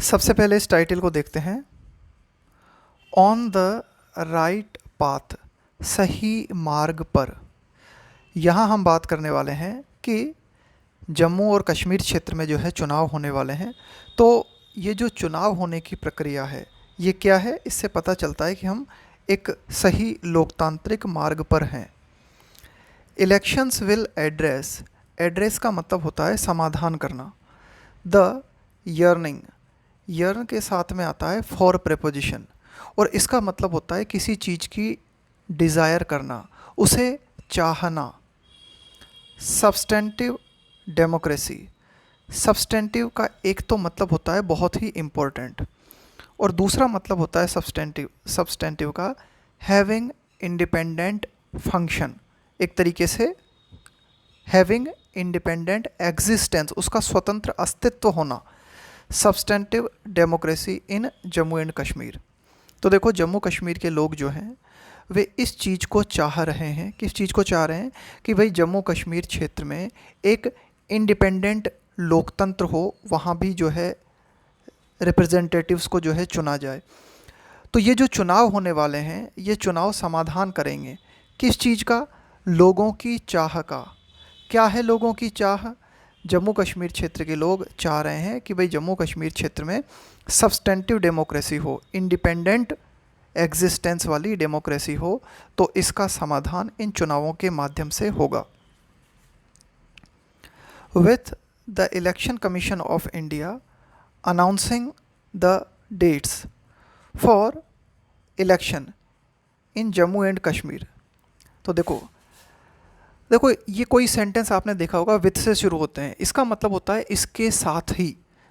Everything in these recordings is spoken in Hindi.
सबसे पहले इस टाइटल को देखते हैं। ऑन द राइट पाथ, सही मार्ग पर। यहाँ हम बात करने वाले हैं कि जम्मू और कश्मीर क्षेत्र में जो है चुनाव होने वाले हैं। तो ये जो चुनाव होने की प्रक्रिया है ये क्या है, इससे पता चलता है कि हम एक सही लोकतांत्रिक मार्ग पर हैं। इलेक्शंस विल एड्रेस, एड्रेस का मतलब होता है समाधान करना। द यर्निंग, यर्न के साथ में आता है फॉर प्रेपोजिशन, और इसका मतलब होता है किसी चीज़ की डिज़ायर करना, उसे चाहना। सब्सटेंटिव डेमोक्रेसी, सब्सटेंटिव का एक तो मतलब होता है बहुत ही इम्पोर्टेंट, और दूसरा मतलब होता है सब्सटेंटिव का हैविंग इंडिपेंडेंट फंक्शन, एक तरीके से हैविंग इंडिपेंडेंट एग्जिस्टेंस, उसका स्वतंत्र अस्तित्व होना। Substantive democracy in Jammu and Kashmir. तो देखो, जम्मू कश्मीर के लोग जो हैं वे इस चीज़ को चाह रहे हैं। किस चीज़ को चाह रहे हैं? कि भाई जम्मू कश्मीर क्षेत्र में एक इंडिपेंडेंट लोकतंत्र हो, वहाँ भी जो है रिप्रेजेंटेटिव्स को जो है चुना जाए। तो ये जो चुनाव होने वाले हैं ये चुनाव समाधान करेंगे किस चीज़ का? लोगों की चाह का। क्या है लोगों की चाह? जम्मू कश्मीर क्षेत्र के लोग चाह रहे हैं कि भाई जम्मू कश्मीर क्षेत्र में सब्सटेंटिव डेमोक्रेसी हो, इंडिपेंडेंट एग्जिस्टेंस वाली डेमोक्रेसी हो। तो इसका समाधान इन चुनावों के माध्यम से होगा। With the election commission of India announcing the dates for election in Jammu and Kashmir. तो देखो देखो, ये कोई सेंटेंस आपने देखा होगा विथ से शुरू होते हैं। इसका मतलब होता है इसके साथ ही।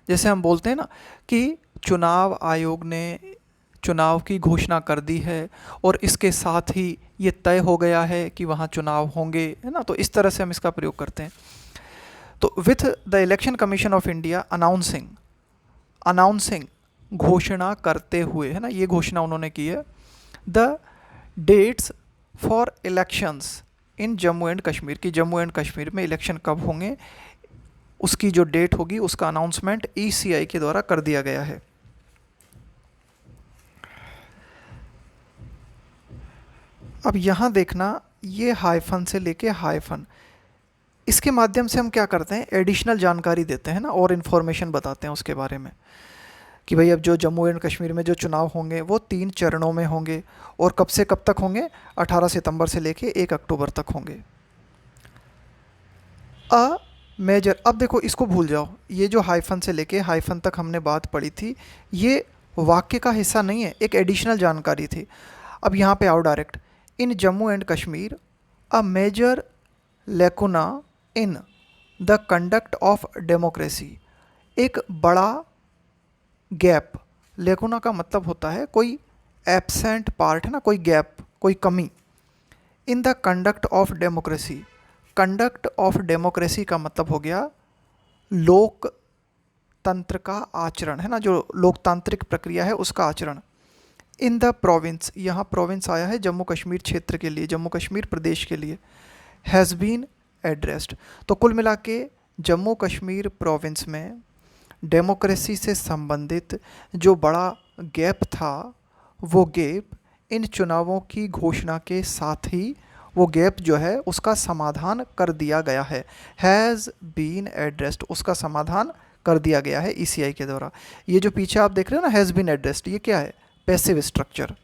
जैसे हम बोलते हैं ना कि चुनाव आयोग ने चुनाव की घोषणा कर दी है और इसके साथ ही ये तय हो गया है कि वहाँ चुनाव होंगे, है ना। तो इस तरह से हम इसका प्रयोग करते हैं। तो with the election commission of India announcing, announcing घोषणा करते हुए, है ना, ये घोषणा उन्होंने की है। The dates for elections in Jammu and Kashmir, की जम्मू एंड कश्मीर में इलेक्शन कब होंगे उसकी जो डेट होगी उसका अनाउंसमेंट ECI के द्वारा कर दिया गया है। अब यहाँ देखना, ये हाइफन से लेके हाइफन, इसके माध्यम से हम क्या करते हैं, एडिशनल जानकारी देते हैं ना, और इन्फॉर्मेशन बताते हैं उसके बारे में कि भाई अब जो जम्मू एंड कश्मीर में जो चुनाव होंगे वो 3 चरणों में होंगे, और कब से कब तक होंगे? 18 सितंबर से लेके 1 अक्टूबर तक होंगे। अ मेजर, अब देखो इसको भूल जाओ, ये जो हाइफन से लेके हाइफन तक हमने बात पढ़ी थी ये वाक्य का हिस्सा नहीं है, एक एडिशनल जानकारी थी। अब यहाँ पे आओ direct. In Jammu and Kashmir a major lacuna in the conduct of democracy, एक बड़ा गैप। लेकुना का मतलब होता है कोई एब्सेंट पार्ट, है ना, कोई गैप, कोई कमी। इन the conduct of democracy, conduct of democracy का मतलब हो गया लोकतंत्र का आचरण, है ना, जो लोकतांत्रिक प्रक्रिया है उसका आचरण। इन द प्रोविंस, यहाँ प्रोविंस आया है जम्मू कश्मीर क्षेत्र के लिए, जम्मू कश्मीर प्रदेश के लिए। हैज़ बीन एड्रेस्ड, तो कुल मिला के जम्मू कश्मीर प्रोविंस में डेमोक्रेसी से संबंधित जो बड़ा गैप था वो गैप इन चुनावों की घोषणा के साथ ही वो गैप जो है उसका समाधान कर दिया गया है। हैज़ बीन एड्रेस्ड, उसका समाधान कर दिया गया है ECI के द्वारा। ये जो पीछे आप देख रहे हो ना, हैज़ बीन एड्रेस्ड, ये क्या है? Passive structure.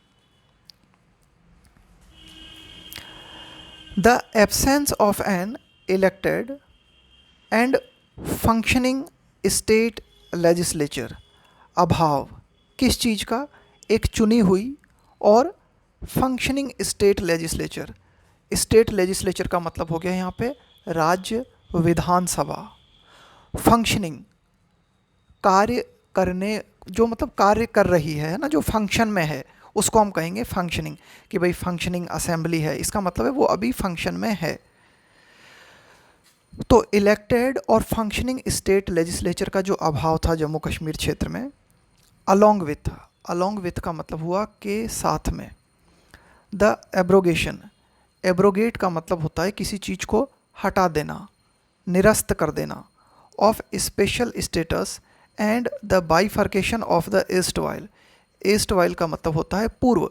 The absence of an elected and functioning state legislature, अभाव किस चीज़ का? एक चुनी हुई और functioning state legislature. State legislature का मतलब हो गया यहाँ पे राज्य विधानसभा। फंक्शनिंग, कार्य करने, जो मतलब कार्य कर रही है ना, जो फंक्शन में है उसको हम कहेंगे फंक्शनिंग। कि भाई फंक्शनिंग असेंबली है, इसका मतलब है वो अभी फंक्शन में है। तो इलेक्टेड और फंक्शनिंग स्टेट लेजिस्लेचर का जो अभाव था जम्मू कश्मीर क्षेत्र में, अलोंग विथ, अलोंग विथ का मतलब हुआ के साथ में। द एब्रोगेशन, एब्रोगेट का मतलब होता है किसी चीज़ को हटा देना, निरस्त कर देना। Of special status and the bifurcation of the east while. East while का मतलब होता है पूर्व,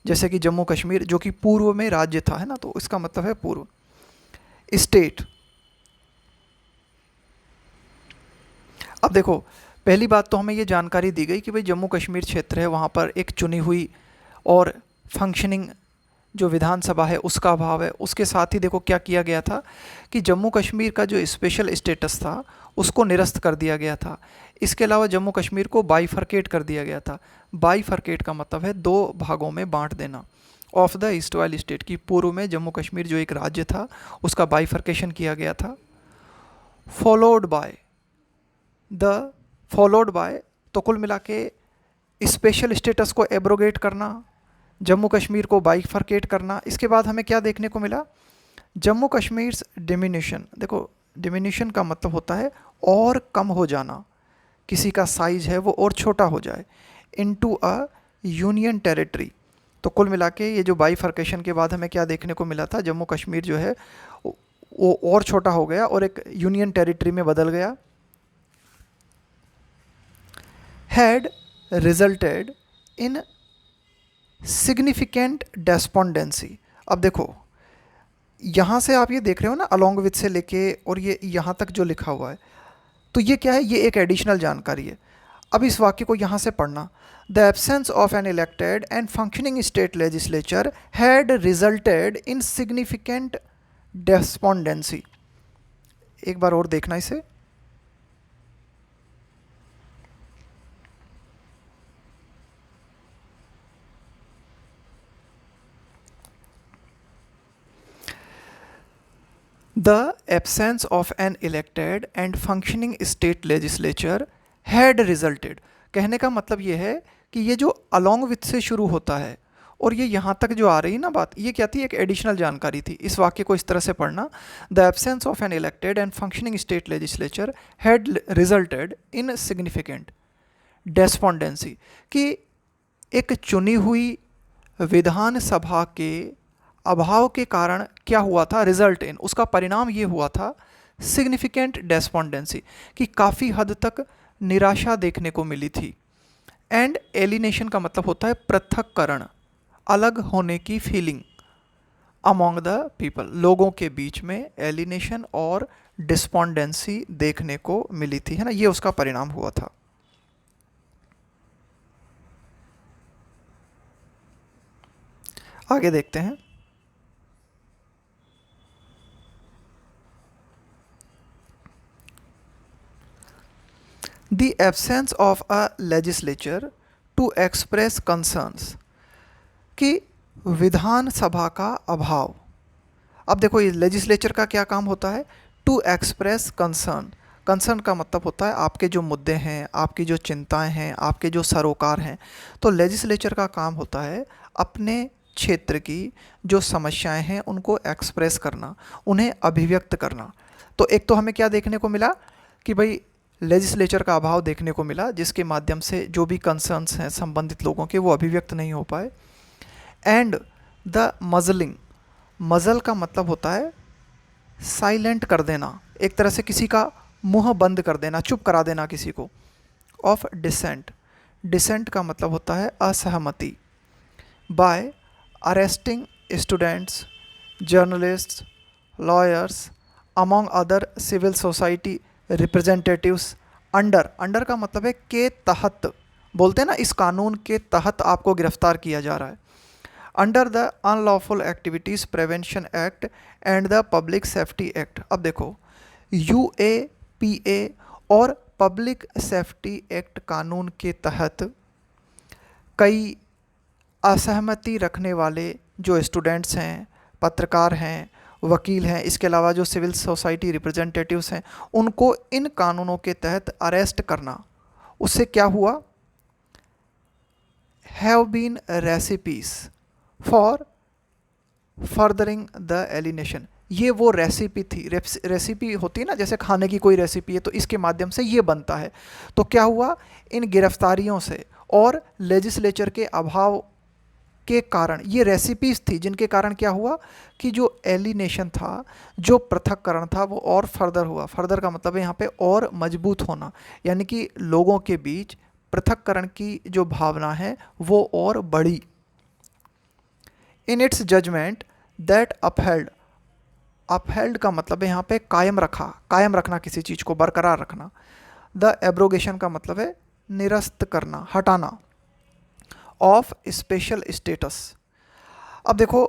जैसे कि जम्मू कश्मीर जो कि पूर्व में राज्य था, है ना, तो इसका मतलब है पूर्व। स्टेट, अब देखो पहली बात तो हमें ये जानकारी दी गई कि भाई जम्मू कश्मीर क्षेत्र है, वहाँ पर एक चुनी हुई और फंक्शनिंग जो विधानसभा है उसका अभाव है। उसके साथ ही देखो क्या किया गया था कि जम्मू कश्मीर का जो स्पेशल स्टेटस था उसको निरस्त कर दिया गया था। इसके अलावा जम्मू कश्मीर को बाइफर्केट कर दिया गया था। बाइफर्केट का मतलब है दो भागों में बांट देना। Of the east while state की पूर्व में जम्मू कश्मीर जो एक राज्य था उसका बाइफर्केशन किया गया था। फॉलोड बाय फॉलोड बाय, तो कुल मिला के स्पेशल स्टेटस को एब्रोगेट करना, जम्मू कश्मीर को बाइफर्केट करना। इसके बाद हमें क्या देखने को मिला, जम्मू कश्मीर डिमिनिशन। देखो डिमिनिशन का मतलब होता है और कम हो जाना, किसी का साइज है वो और छोटा हो जाए, इनटू अ यूनियन टेरिटरी। तो कुल मिला के ये जो बाइफर्केशन के बाद हमें क्या देखने को मिला था, जम्मू कश्मीर जो है वो और छोटा हो गया और एक यूनियन टेरिटरी में बदल गया। Had resulted in significant despondency. अब देखो यहाँ से आप ये देख रहे हो ना, अलोंग विथ से लेके और ये यहाँ तक जो लिखा हुआ है, तो ये क्या है, ये एक एडिशनल जानकारी है। अब इस वाक्य को यहाँ से पढ़ना, the absence of an elected and functioning state legislature had resulted in significant despondency. एक बार और देखना इसे, The absence of an elected and functioning state legislature had resulted। कहने का मतलब ये है कि ये जो along with से शुरू होता है और ये यहाँ तक जो आ रही है ना बात, ये क्या थी, एक एडिशनल जानकारी थी। इस वाक्य को इस तरह से पढ़ना, the absence of an elected and functioning state legislature had resulted in significant despondency, कि एक चुनी हुई विधानसभा के अभाव के कारण क्या हुआ था, रिजल्ट इन, उसका परिणाम ये हुआ था सिग्निफिकेंट डेस्पोंडेंसी, कि काफ़ी हद तक निराशा देखने को मिली थी। एंड एलिनेशन का मतलब होता है पृथक्करण, अलग होने की फीलिंग अमॉन्ग द पीपल, लोगों के बीच में एलिनेशन और डिस्पोंडेंसी देखने को मिली थी, है ना, ये उसका परिणाम हुआ था। आगे देखते हैं। The absence of a legislature to express concerns, कि विधानसभा का अभाव। अब देखो ये लेजिस्लेचर का क्या काम होता है, टू एक्सप्रेस कंसर्न। कंसर्न का मतलब होता है आपके जो मुद्दे हैं, आपकी जो चिंताएं हैं, आपके जो सरोकार हैं। तो लेजिस्लेचर का काम होता है अपने क्षेत्र की जो समस्याएं हैं उनको एक्सप्रेस करना, उन्हें अभिव्यक्त करना। तो एक तो हमें क्या देखने को मिला कि भाई लेजिस्लेचर का अभाव देखने को मिला, जिसके माध्यम से जो भी कंसर्न्स हैं संबंधित लोगों के वो अभिव्यक्त नहीं हो पाए। एंड द मजलिंग, मजल का मतलब होता है साइलेंट कर देना, एक तरह से किसी का मुंह बंद कर देना, चुप करा देना किसी को। ऑफ डिसेंट, डिसेंट का मतलब होता है असहमति। By arresting students, journalists, lawyers among other civil society representatives under, under का मतलब है के तहत, बोलते हैं ना इस कानून के तहत आपको गिरफ्तार किया जा रहा है। Under the unlawful activities prevention act and the public safety act. अब देखो UAPA और पब्लिक सेफ्टी एक्ट कानून के तहत कई असहमति रखने वाले जो स्टूडेंट्स हैं, पत्रकार हैं, वकील हैं, इसके अलावा जो सिविल सोसाइटी रिप्रेजेंटेटिव्स हैं, उनको इन कानूनों के तहत अरेस्ट करना। उससे क्या हुआ, have been recipes for furthering the alienation. ये वो रेसिपी थी, रेसिपी होती है ना, जैसे खाने की कोई रेसिपी है तो इसके माध्यम से ये बनता है। तो क्या हुआ, इन गिरफ्तारियों से और लेजिस्लेचर के अभाव के कारण, ये रेसिपीज थी जिनके कारण क्या हुआ कि जो एलिनेशन था, जो पृथक्करण था, वो और फर्दर हुआ। फर्दर का मतलब है यहाँ पे और मजबूत होना, यानी कि लोगों के बीच पृथक्करण की जो भावना है वो और बढ़ी। In its judgement that upheld, upheld का मतलब है यहाँ पे कायम रखा, कायम रखना किसी चीज़ को, बरकरार रखना। द एब्रोगेशन का मतलब है निरस्त करना, हटाना। ऑफ स्पेशल स्टेटस, अब देखो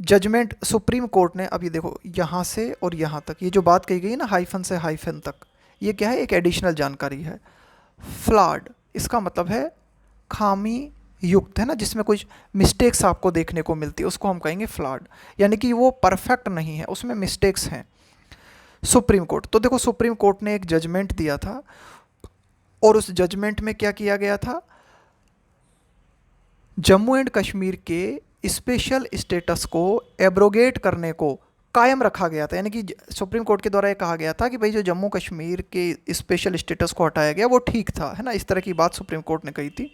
जजमेंट सुप्रीम कोर्ट ने, अभी देखो यहाँ से और यहाँ तक ये जो बात कही गई ना, हाइफन से हाइफन तक, ये क्या है, एक एडिशनल जानकारी है। फ्लॉड इसका मतलब है खामी युक्त, है ना, जिसमें कुछ मिस्टेक्स आपको देखने को मिलती है, उसको हम कहेंगे फ्लॉड, यानी कि वो परफेक्ट नहीं है, उसमें मिस्टेक्स हैं। सुप्रीम कोर्ट, तो देखो सुप्रीम कोर्ट ने एक जजमेंट दिया था और उस जजमेंट में क्या किया गया था, जम्मू एंड कश्मीर के स्पेशल स्टेटस को एब्रोगेट करने को कायम रखा गया था। यानी कि सुप्रीम कोर्ट के द्वारा ये कहा गया था कि भाई जो जम्मू कश्मीर के स्पेशल स्टेटस को हटाया गया वो ठीक था, है ना, इस तरह की बात सुप्रीम कोर्ट ने कही थी।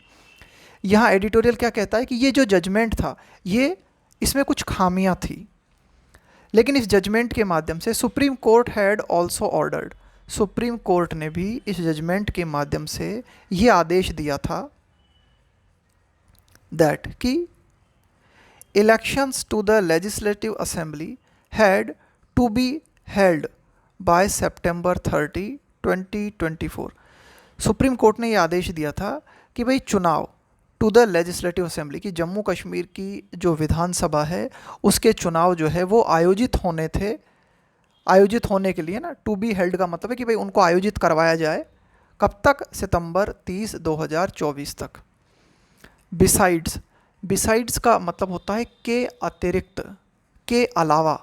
यहाँ एडिटोरियल क्या कहता है कि ये जो जजमेंट था, ये इसमें कुछ खामियां थी, लेकिन इस जजमेंट के माध्यम से supreme court had also ordered, supreme court ने भी इस जजमेंट के माध्यम से ये आदेश दिया था दैट कि elections to the legislative assembly had to be held by September 30, 2024। Supreme court ने ये आदेश दिया था कि भाई चुनाव टू द लेजिस्लेटिव असेंबली, की जम्मू कश्मीर की जो विधानसभा है उसके चुनाव जो है वो आयोजित होने थे, आयोजित होने के लिए ना, टू बी हेल्ड का मतलब है कि भाई उनको आयोजित करवाया जाए, कब तक, सितंबर 30, 2024 तक। बिसाइड्स, बिसाइड्स का मतलब होता है के अतिरिक्त, के अलावा।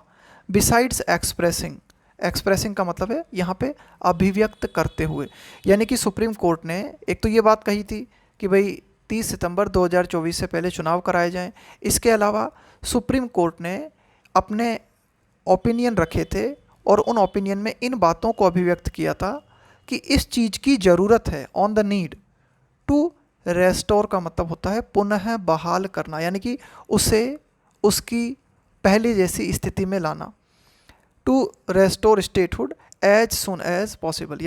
बिसाइड्स एक्सप्रेसिंग, एक्सप्रेसिंग का मतलब है यहाँ पे अभिव्यक्त करते हुए, यानी कि सुप्रीम कोर्ट ने एक तो ये बात कही थी कि भाई 30 सितंबर 2024 से पहले चुनाव कराए जाएं, इसके अलावा सुप्रीम कोर्ट ने अपने ओपिनियन रखे थे और उन ओपिनियन में इन बातों को अभिव्यक्त किया था कि इस चीज़ की ज़रूरत है, on the need to restore का मतलब होता है पुनः बहाल करना, यानी कि उसे उसकी पहले जैसी स्थिति में लाना। To restore statehood as soon as possible,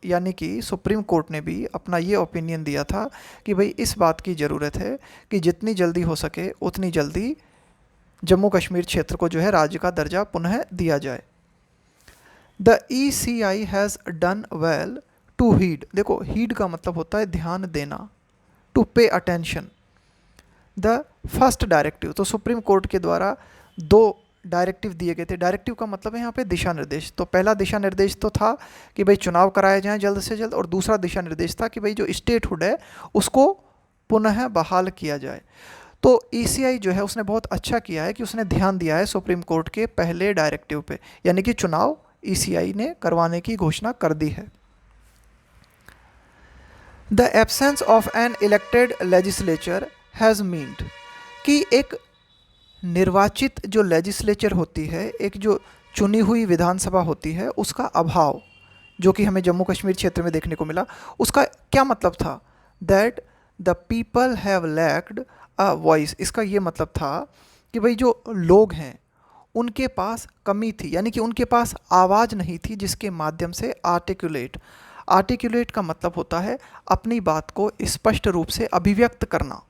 यानी कि सुप्रीम कोर्ट ने भी अपना ये ओपिनियन दिया था कि भाई इस बात की ज़रूरत है कि जितनी जल्दी हो सके उतनी जल्दी जम्मू कश्मीर क्षेत्र को जो है राज्य का दर्जा पुनः दिया जाए। The ECI has done well to heed, देखो हीड का मतलब होता है ध्यान देना, to pay attention the first directive, तो सुप्रीम कोर्ट के द्वारा दो डायरेक्टिव दिए गए थे। डायरेक्टिव का मतलब है यहाँ पे दिशा निर्देश, तो पहला दिशा निर्देश तो था कि भाई चुनाव कराए जाएं जल्द से जल्द, और दूसरा दिशा निर्देश था कि भाई जो स्टेटहुड है उसको पुनः बहाल किया जाए। तो ECI जो है उसने बहुत अच्छा किया है कि उसने ध्यान दिया है सुप्रीम कोर्ट के पहले डायरेक्टिव पे, यानी कि चुनाव ECI ने करवाने की घोषणा कर दी है। The absence of an elected legislature has meant, कि एक निर्वाचित जो लेजिस्लेचर होती है, एक जो चुनी हुई विधानसभा होती है, उसका अभाव जो कि हमें जम्मू कश्मीर क्षेत्र में देखने को मिला, उसका क्या मतलब था, that the people have lacked a voice, इसका ये मतलब था कि भाई जो लोग हैं उनके पास कमी थी, यानी कि उनके पास आवाज़ नहीं थी जिसके माध्यम से आर्टिकुलेट, आर्टिकुलेट का मतलब होता है अपनी बात को स्पष्ट रूप से अभिव्यक्त करना।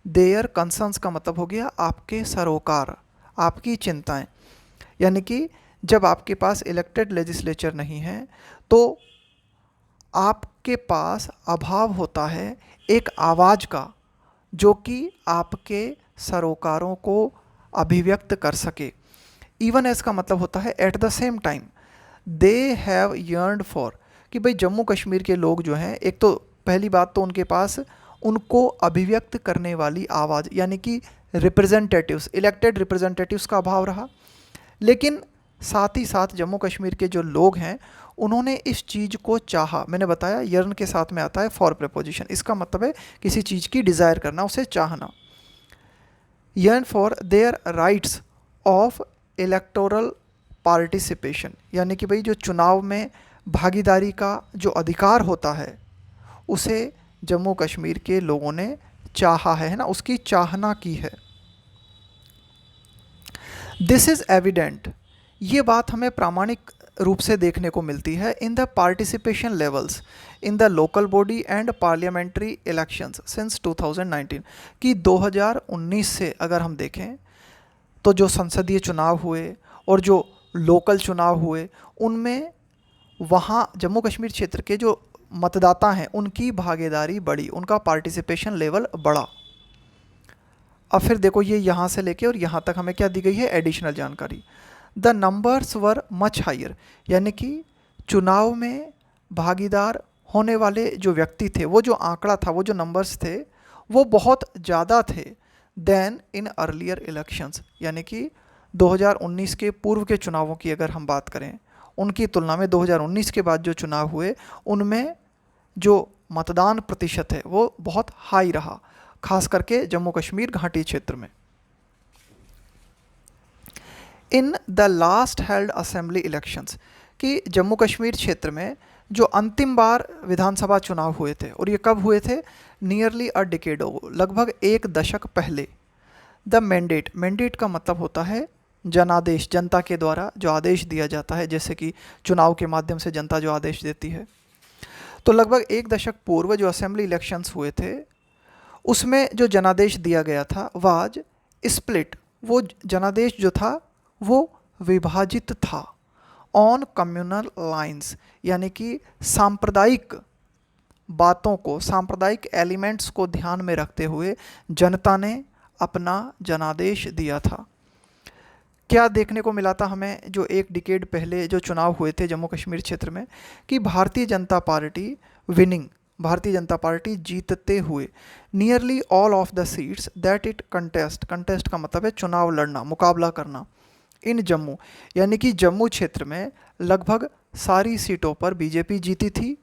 देयर कंसर्न्स का मतलब हो गया आपके सरोकार, आपकी चिंताएं, यानी कि जब आपके पास इलेक्टेड लेजिस्लेचर नहीं है तो आपके पास अभाव होता है एक आवाज़ का जो कि आपके सरोकारों को अभिव्यक्त कर सके। इवन एज का मतलब होता है at the same time, they have yearned for, कि भाई जम्मू कश्मीर के लोग जो हैं, एक तो पहली बात तो उनके पास उनको अभिव्यक्त करने वाली आवाज़, यानी कि रिप्रेजेंटेटिव्स, इलेक्टेड रिप्रेजेंटेटिव्स का अभाव रहा, लेकिन साथ ही साथ जम्मू कश्मीर के जो लोग हैं उन्होंने इस चीज़ को चाहा। मैंने बताया यर्न के साथ में आता है फॉर प्रपोजिशन, इसका मतलब है किसी चीज़ की डिज़ायर करना, उसे चाहना। Yearn for their rights of electoral participation, यानी कि भाई जो चुनाव में भागीदारी का जो अधिकार होता है उसे जम्मू कश्मीर के लोगों ने चाहा है ना, उसकी चाहना की है। दिस इज एविडेंट, ये बात हमें प्रामाणिक रूप से देखने को मिलती है in the participation levels in the local body and parliamentary elections since 2019, कि 2019 से अगर हम देखें तो जो संसदीय चुनाव हुए और जो लोकल चुनाव हुए, उनमें वहाँ जम्मू कश्मीर क्षेत्र के जो मतदाता हैं उनकी भागीदारी बढ़ी, उनका पार्टिसिपेशन लेवल बढ़ा। अब फिर देखो ये यहाँ से लेके और यहाँ तक हमें क्या दी गई है, एडिशनल जानकारी। The numbers were much higher, यानी कि चुनाव में भागीदार होने वाले जो व्यक्ति थे, वो जो आंकड़ा था, वो जो नंबर्स थे, वो बहुत ज़्यादा थे देन इन अर्लियर इलेक्शंस, यानी कि 2019 के पूर्व के चुनावों की अगर हम बात करें, उनकी तुलना में 2019 के बाद जो चुनाव हुए उनमें जो मतदान प्रतिशत है वो बहुत हाई रहा, खास करके जम्मू कश्मीर घाटी क्षेत्र में। In the last held assembly elections, कि जम्मू कश्मीर क्षेत्र में जो अंतिम बार विधानसभा चुनाव हुए थे, और ये कब हुए थे, नियरली अ डिकेड, लगभग एक दशक पहले। द मैंडेट, मैंडेट का मतलब होता है जनादेश, जनता के द्वारा जो आदेश दिया जाता है, जैसे कि चुनाव के माध्यम से जनता जो आदेश देती है। तो लगभग एक दशक पूर्व जो असेंबली इलेक्शंस हुए थे उसमें जो जनादेश दिया गया था वाज स्प्लिट, वो जनादेश जो था वो विभाजित था ऑन कम्युनल लाइंस, यानी कि सांप्रदायिक बातों को, सांप्रदायिक एलिमेंट्स को ध्यान में रखते हुए जनता ने अपना जनादेश दिया था। क्या देखने को मिला था हमें जो एक डिकेड पहले जो चुनाव हुए थे जम्मू कश्मीर क्षेत्र में, कि Bharatiya Janata party winning, Bharatiya Janata party जीतते हुए nearly all of the seats that it contest, contest का मतलब है चुनाव लड़ना, मुकाबला करना, इन जम्मू, यानी कि जम्मू क्षेत्र में लगभग सारी सीटों पर बीजेपी जीती थी,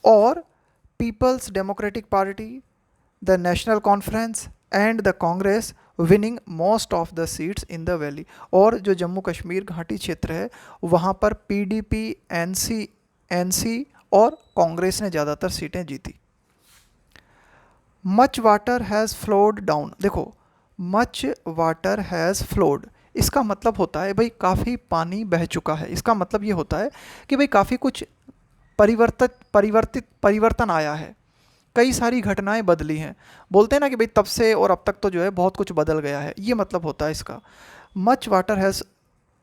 और Peoples Democratic Party, the National Conference and the Congress winning most of the seats in the valley, और जो जम्मू कश्मीर घाटी क्षेत्र है वहाँ पर पीडीपी, एनसी और कांग्रेस ने ज़्यादातर सीटें जीती। Much water has flowed down, देखो मच वाटर हैज़ फ्लोड, इसका मतलब होता है भाई काफ़ी पानी बह चुका है, इसका मतलब ये होता है कि भाई काफ़ी कुछ परिवर्तन आया है, कई सारी घटनाएं बदली हैं, बोलते हैं ना कि भाई तब से और अब तक तो जो है बहुत कुछ बदल गया है, ये मतलब होता है इसका। Much water has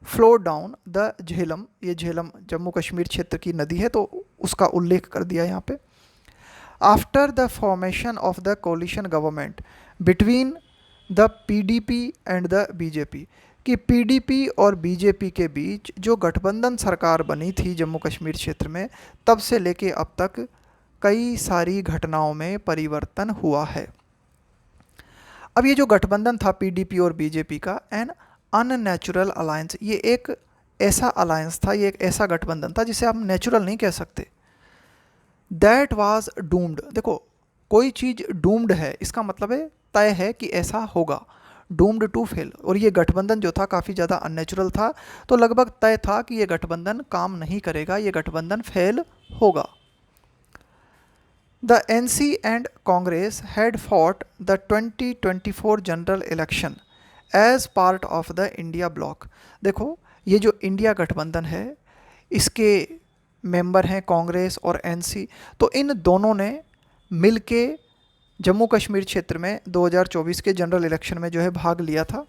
flow down the Jhelum, ये झेलम जम्मू कश्मीर क्षेत्र की नदी है तो उसका उल्लेख कर दिया यहाँ पे। After the formation of the coalition government between the PDP and the BJP, कि पीडीपी और बीजेपी के बीच जो गठबंधन सरकार बनी थी जम्मू कश्मीर क्षेत्र में, तब से लेके अब तक कई सारी घटनाओं में परिवर्तन हुआ है। अब ये जो गठबंधन था पीडीपी और बीजेपी का, एन अननेचुरल अलायंस, ये एक ऐसा अलायंस था, ये एक ऐसा गठबंधन था जिसे आप नेचुरल नहीं कह सकते। दैट वाज डूम्ड, देखो कोई चीज़ डूम्ड है इसका मतलब है तय है कि ऐसा होगा, डूम्ड टू फेल, और ये गठबंधन जो था काफ़ी ज़्यादा अननेचुरल था, तो लगभग तय था कि ये गठबंधन काम नहीं करेगा, ये गठबंधन फेल होगा। The NC and Congress had fought the 2024 general election as part of the India bloc। देखो ये जो इंडिया गठबंधन है इसके मेंबर हैं कांग्रेस और एनसी, तो इन दोनों ने मिलके जम्मू कश्मीर क्षेत्र में 2024 के जनरल इलेक्शन में जो है भाग लिया था।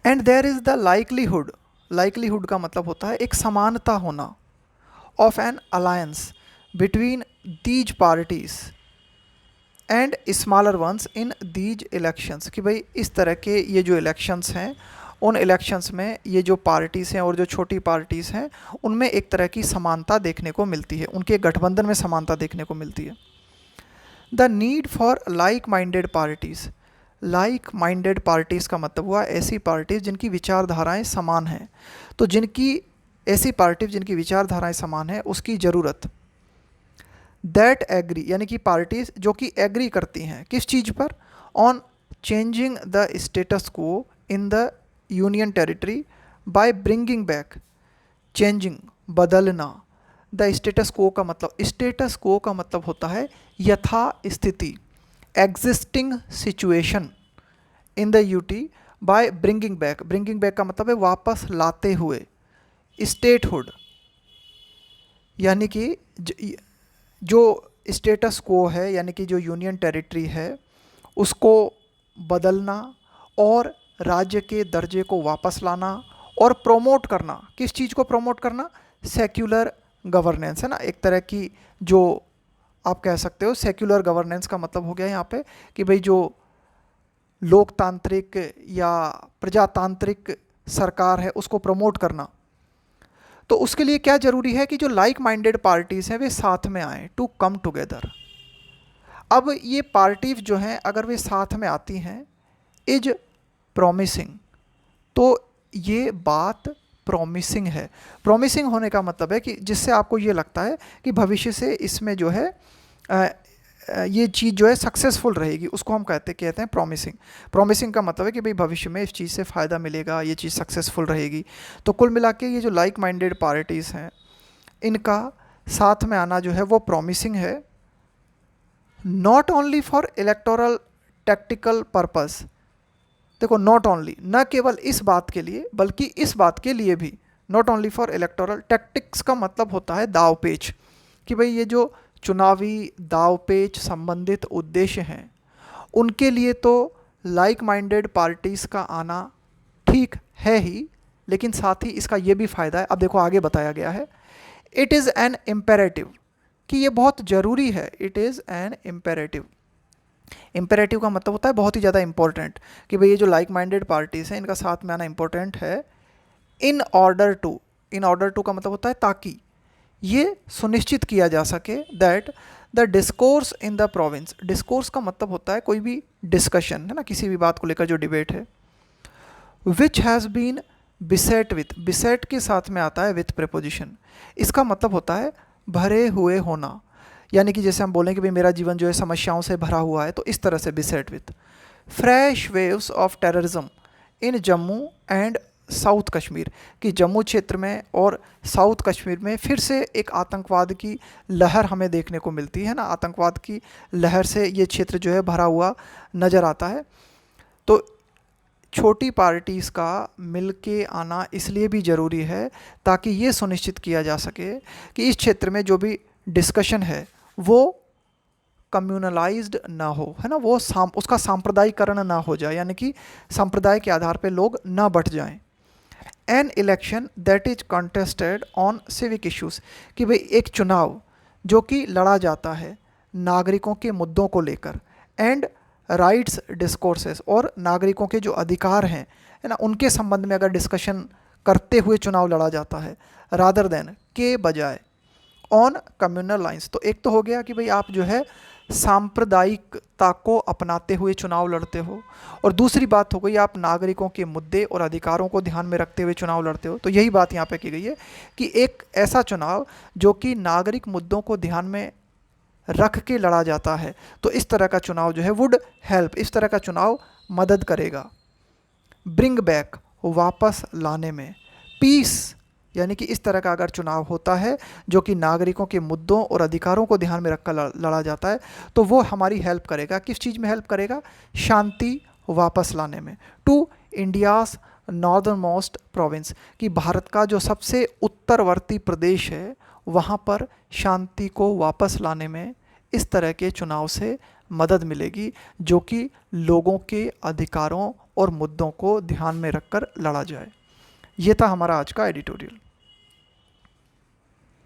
And there is the likelihood, likelihood का मतलब होता है एक समानता होना, of an alliance between these parties and smaller ones in these elections, कि भाई इस तरह के ये जो इलेक्शंस हैं उन इलेक्शंस में ये जो पार्टीज़ हैं और जो छोटी पार्टीज़ हैं उनमें एक तरह की समानता देखने को मिलती है, उनके गठबंधन में समानता देखने को मिलती है। The need for like minded parties, like minded parties का मतलब हुआ ऐसी पार्टीज़ जिनकी विचारधाराएं समान हैं, तो जिनकी ऐसी पार्टीज़ जिनकी विचारधाराएं समान हैं उसकी ज़रूरत। दैट एग्री, यानी कि पार्टीज जो कि एग्री करती हैं किस चीज़ पर, ऑन चेंजिंग द स्टेटस को in the union territory by bringing back, changing बदलना, द स्टेटस को का मतलब, स्टेटस को का मतलब होता है यथा स्थिति, existing situation in the UT by bringing back, bringing back का मतलब है वापस लाते हुए, स्टेटहुड यानी कि जो स्टेटस को है यानी कि जो यूनियन टेरिटरी है उसको बदलना और राज्य के दर्जे को वापस लाना और प्रोमोट करना। किस चीज़ को प्रोमोट करना? सेक्युलर गवर्नेंस, है ना, एक तरह की जो आप कह सकते हो सेक्युलर गवर्नेंस का मतलब हो गया यहाँ पे कि भाई जो लोकतांत्रिक या प्रजातांत्रिक सरकार है उसको प्रमोट करना। तो उसके लिए क्या जरूरी है कि जो लाइक माइंडेड पार्टीज हैं वे साथ में आएँ, टू कम टुगेदर। अब ये पार्टीज जो हैं अगर वे साथ में आती हैं, इज प्रॉमिसिंग, तो ये बात प्रॉमिसिंग है। प्रॉमिसिंग होने का मतलब है कि जिससे आपको ये लगता है कि भविष्य से इसमें जो है ये चीज़ जो है सक्सेसफुल रहेगी, उसको हम कहते हैं प्रॉमिसिंग। प्रॉमिसिंग का मतलब है कि भाई भविष्य में इस चीज़ से फ़ायदा मिलेगा, ये चीज़ सक्सेसफुल रहेगी। तो कुल मिला के ये जो लाइक माइंडेड पार्टीज़ हैं इनका साथ में आना जो है वो प्रॉमिसिंग है। Not only for electoral tactical purpose, देखो नॉट ओनली, न केवल इस बात के लिए बल्कि इस बात के लिए भी। Not only for electoral, tactics का मतलब होता है दाव पेच, कि भाई ये जो चुनावी दाव पेच संबंधित उद्देश्य हैं उनके लिए तो लाइक माइंडेड पार्टीज़ का आना ठीक है ही, लेकिन साथ ही इसका ये भी फ़ायदा है। अब देखो आगे बताया गया है, इट इज़ एन इम्पेरेटिव, कि ये बहुत ज़रूरी है। It is an imperative, imperative का मतलब होता है बहुत ही ज़्यादा इंपॉर्टेंट, कि भाई ये जो लाइक माइंडेड पार्टीज़ हैं इनका साथ में आना इंपॉर्टेंट है। In order to, in order to का मतलब होता है ताकि ये सुनिश्चित किया जा सके that the discourse in the province, discourse का मतलब होता है कोई भी डिस्कशन, है ना, किसी भी बात को लेकर जो डिबेट है, which has been beset with, beset के साथ में आता है विथ प्रेपोजिशन, इसका मतलब होता है भरे हुए होना, यानी कि जैसे हम बोलें कि भाई मेरा जीवन जो है समस्याओं से भरा हुआ है, तो इस तरह से beset with. Fresh waves of terrorism in Jammu and south Kashmir, कि जम्मू क्षेत्र में और साउथ कश्मीर में फिर से एक आतंकवाद की लहर हमें देखने को मिलती है ना, आतंकवाद की लहर से ये क्षेत्र जो है भरा हुआ नज़र आता है। तो छोटी पार्टीज़ का मिल के आना इसलिए भी ज़रूरी है ताकि ये सुनिश्चित किया जा सके कि इस क्षेत्र में जो भी डिस्कशन है वो कम्युनलाइज्ड ना हो, है ना, वो उसका सांप्रदायिकरण ना हो जाए, यानी कि संप्रदाय के आधार पे लोग ना बट जाएं। An election that is contested on civic issues, कि भाई एक चुनाव जो कि लड़ा जाता है नागरिकों के मुद्दों को लेकर, एंड राइट्स डिस्कोर्सेस, और नागरिकों के जो अधिकार हैं, है ना, उनके संबंध में अगर डिस्कशन करते हुए चुनाव लड़ा जाता है, रादर देन, के बजाय, ऑन कम्युनल लाइंस। तो एक तो हो गया कि भाई आप जो है सांप्रदायिकता को अपनाते हुए चुनाव लड़ते हो, और दूसरी बात हो गई आप नागरिकों के मुद्दे और अधिकारों को ध्यान में रखते हुए चुनाव लड़ते हो। तो यही बात यहाँ पे की गई है कि एक ऐसा चुनाव जो कि नागरिक मुद्दों को ध्यान में रख के लड़ा जाता है, तो इस तरह का चुनाव जो है वुड हेल्प, इस तरह का चुनाव मदद करेगा। ब्रिंग बैक, वापस लाने में। पीस, यानी कि इस तरह का अगर चुनाव होता है जो कि नागरिकों के मुद्दों और अधिकारों को ध्यान में रखकर लड़ा जाता है, तो वो हमारी हेल्प करेगा। किस चीज़ में हेल्प करेगा? शांति वापस लाने में। To India's northernmost province, कि भारत का जो सबसे उत्तरवर्ती प्रदेश है वहाँ पर शांति को वापस लाने में इस तरह के चुनाव से मदद मिलेगी, जो कि लोगों के अधिकारों और मुद्दों को ध्यान में रखकर लड़ा जाए। ये था हमारा आज का एडिटोरियल।